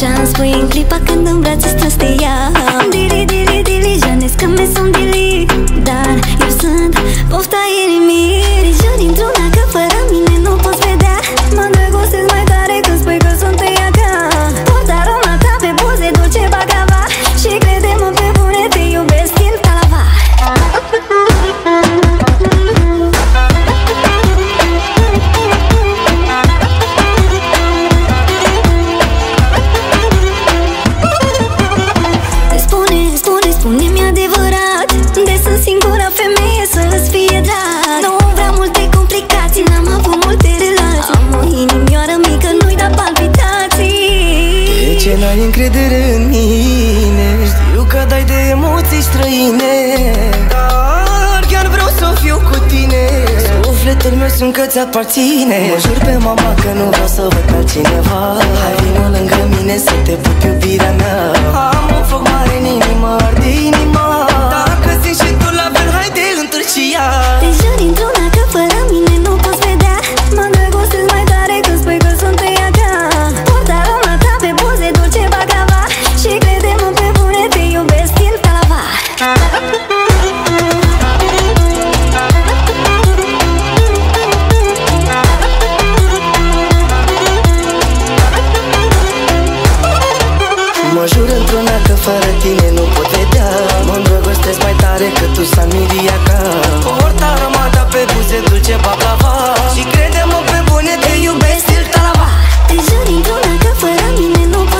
așa-mi spui în clipa când în brațe strâns te iau. Dili, dili, dili, janesc că mi sunt dili, dar eu sunt pofta inimii. Jur dintr-una că fără mine nu poți vedea. Mă îndrăgostesc mai tare când spui că sunt ea ca. Port aroma ta pe buze, dulce bacava, și crede-mă pe bune, te iubesc din talava. Spune-mi adevărat, de sunt singura femeie să-ți fie drag. Nu vreau multe complicații, n-am avut multe relații. Am o inimioară mică, nu-i da palpitații. De ce n-ai încredere în mine? Știu că dai de emoții străine, dar chiar vreau să fiu cu tine. Sufletul meu sunt că ți-aparține. Mă jur pe mama că nu vreau să văd pe altcineva. Hai vină lângă mine să te pup, iubirea mea. Am un foc mare în inimă, arde inima. Dacă simți și tu la fel, haide întârci ea. Te jur dintr-una că fără mine nu poți vedea. Mă îndrăgostesc mai tare când spui că sunt ea ca. Port aroma ta pe buze, dulce bacava, și crede-mă pe bune, te iubesc din talava. Mă jur într-una că fără tine nu pot vedea. Mă îndrăgostesc mai tare că tu s-a miriaca. Port aromata pe buze, dulce baclava, și crede-mă pe bune, te iubesc stil talava. Te jur dintr-una că fără mine nu pot